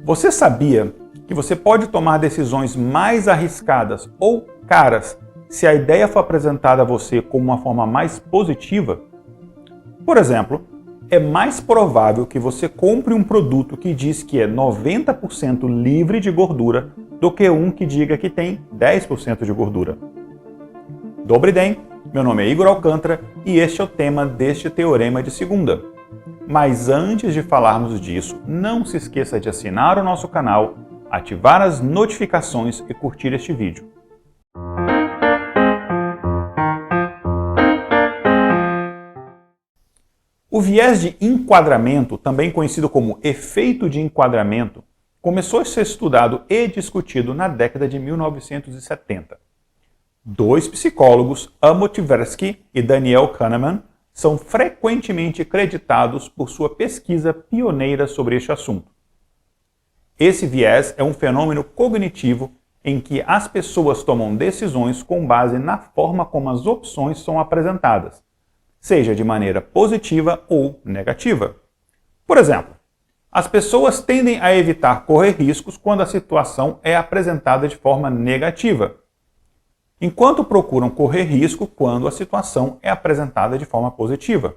Você sabia que você pode tomar decisões mais arriscadas ou caras se a ideia for apresentada a você como uma forma mais positiva? Por exemplo, é mais provável que você compre um produto que diz que é 90% livre de gordura do que um que diga que tem 10% de gordura. Добрый день, meu nome é Igor Alcântara e este é o tema deste Teorema de Segunda. Mas antes de falarmos disso, não se esqueça de assinar o nosso canal, ativar as notificações e curtir este vídeo. O viés de enquadramento, também conhecido como efeito de enquadramento, começou a ser estudado e discutido na década de 1970. Dois psicólogos, Amos Tversky e Daniel Kahneman, são frequentemente creditados por sua pesquisa pioneira sobre este assunto. Esse viés é um fenômeno cognitivo em que as pessoas tomam decisões com base na forma como as opções são apresentadas, seja de maneira positiva ou negativa. Por exemplo, as pessoas tendem a evitar correr riscos quando a situação é apresentada de forma negativa, enquanto procuram correr risco quando a situação é apresentada de forma positiva.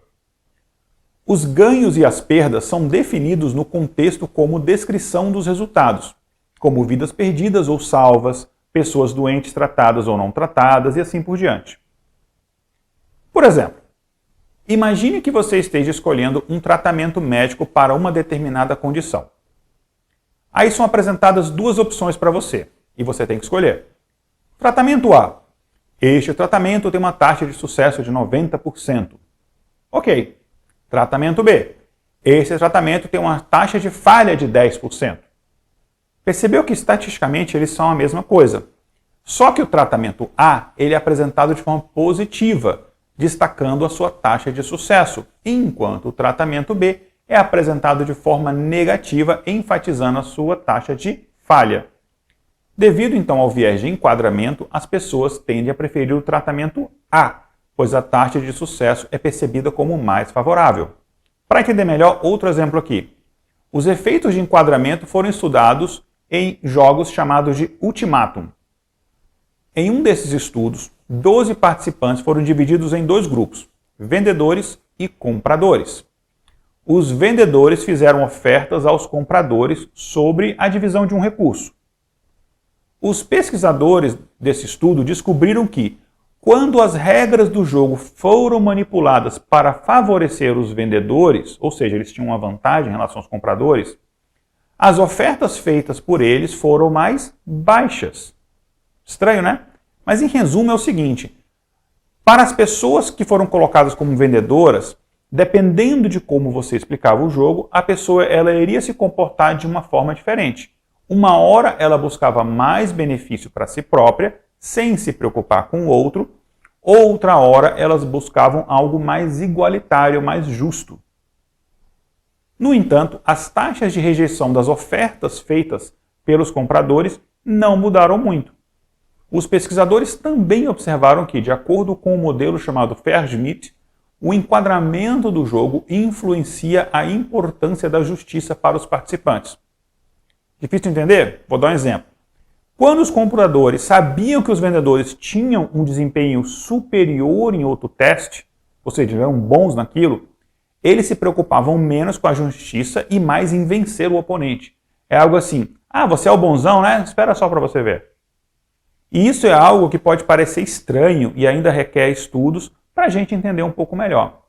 Os ganhos e as perdas são definidos no contexto como descrição dos resultados, como vidas perdidas ou salvas, pessoas doentes tratadas ou não tratadas e assim por diante. Por exemplo, imagine que você esteja escolhendo um tratamento médico para uma determinada condição. Aí são apresentadas duas opções para você, e você tem que escolher. Tratamento A. Este tratamento tem uma taxa de sucesso de 90%. Ok. Tratamento B. Esse tratamento tem uma taxa de falha de 10%. Percebeu que estatisticamente eles são a mesma coisa. Só que o tratamento A ele é apresentado de forma positiva, destacando a sua taxa de sucesso, enquanto o tratamento B é apresentado de forma negativa, enfatizando a sua taxa de falha. Devido então ao viés de enquadramento, as pessoas tendem a preferir o tratamento A, pois a taxa de sucesso é percebida como mais favorável. Para entender melhor, outro exemplo aqui. Os efeitos de enquadramento foram estudados em jogos chamados de Ultimatum. Em um desses estudos, 12 participantes foram divididos em dois grupos, vendedores e compradores. Os vendedores fizeram ofertas aos compradores sobre a divisão de um recurso. Os pesquisadores desse estudo descobriram que, quando as regras do jogo foram manipuladas para favorecer os vendedores, ou seja, eles tinham uma vantagem em relação aos compradores, as ofertas feitas por eles foram mais baixas. Estranho, né? Mas em resumo é o seguinte, para as pessoas que foram colocadas como vendedoras, dependendo de como você explicava o jogo, a pessoa ela iria se comportar de uma forma diferente. Uma hora ela buscava mais benefício para si própria, sem se preocupar com o outro, outra hora elas buscavam algo mais igualitário, mais justo. No entanto, as taxas de rejeição das ofertas feitas pelos compradores não mudaram muito. Os pesquisadores também observaram que, de acordo com o modelo chamado Fair-Schmidt, o enquadramento do jogo influencia a importância da justiça para os participantes. Difícil de entender? Vou dar um exemplo. Quando os compradores sabiam que os vendedores tinham um desempenho superior em outro teste, ou seja, eram bons naquilo, eles se preocupavam menos com a justiça e mais em vencer o oponente. É algo assim, você é o bonzão, né? Espera só para você ver. E isso é algo que pode parecer estranho e ainda requer estudos para a gente entender um pouco melhor.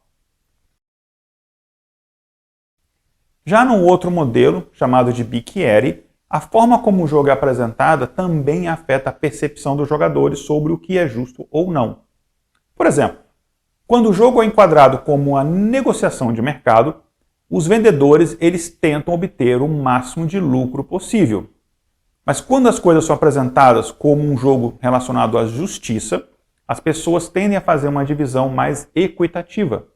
Já num outro modelo, chamado de Bicchieri, a forma como o jogo é apresentada também afeta a percepção dos jogadores sobre o que é justo ou não. Por exemplo, quando o jogo é enquadrado como uma negociação de mercado, os vendedores eles tentam obter o máximo de lucro possível. Mas quando as coisas são apresentadas como um jogo relacionado à justiça, as pessoas tendem a fazer uma divisão mais equitativa.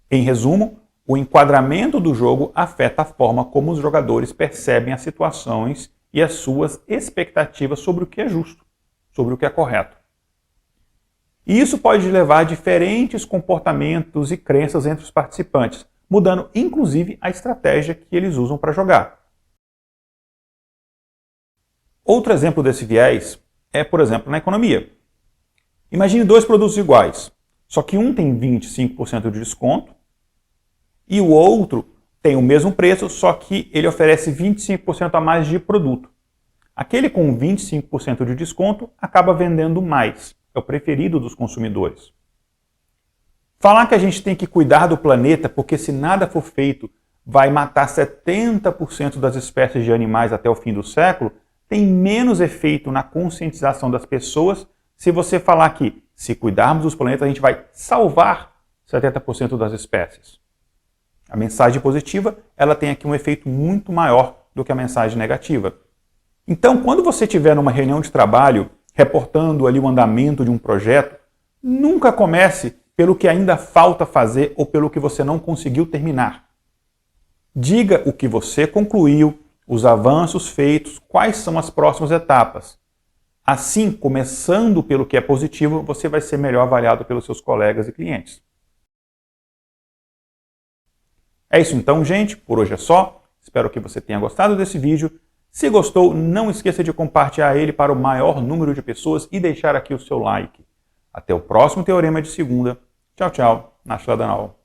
Em resumo, o enquadramento do jogo afeta a forma como os jogadores percebem as situações e as suas expectativas sobre o que é justo, sobre o que é correto. E isso pode levar a diferentes comportamentos e crenças entre os participantes, mudando inclusive a estratégia que eles usam para jogar. Outro exemplo desse viés é, por exemplo, na economia. Imagine dois produtos iguais, só que um tem 25% de desconto e o outro tem o mesmo preço, só que ele oferece 25% a mais de produto. Aquele com 25% de desconto acaba vendendo mais, é o preferido dos consumidores. Falar que a gente tem que cuidar do planeta porque se nada for feito vai matar 70% das espécies de animais até o fim do século, tem menos efeito na conscientização das pessoas se você falar que, se cuidarmos dos planetas, a gente vai salvar 70% das espécies. A mensagem positiva, ela tem aqui um efeito muito maior do que a mensagem negativa. Então, quando você estiver numa reunião de trabalho, reportando ali o andamento de um projeto, nunca comece pelo que ainda falta fazer ou pelo que você não conseguiu terminar. Diga o que você concluiu, os avanços feitos, quais são as próximas etapas. Assim, começando pelo que é positivo, você vai ser melhor avaliado pelos seus colegas e clientes. É isso então, gente. Por hoje é só. Espero que você tenha gostado desse vídeo. Se gostou, não esqueça de compartilhar ele para o maior número de pessoas e deixar aqui o seu like. Até o próximo Teorema de Segunda. Tchau, tchau. Nashla Danal.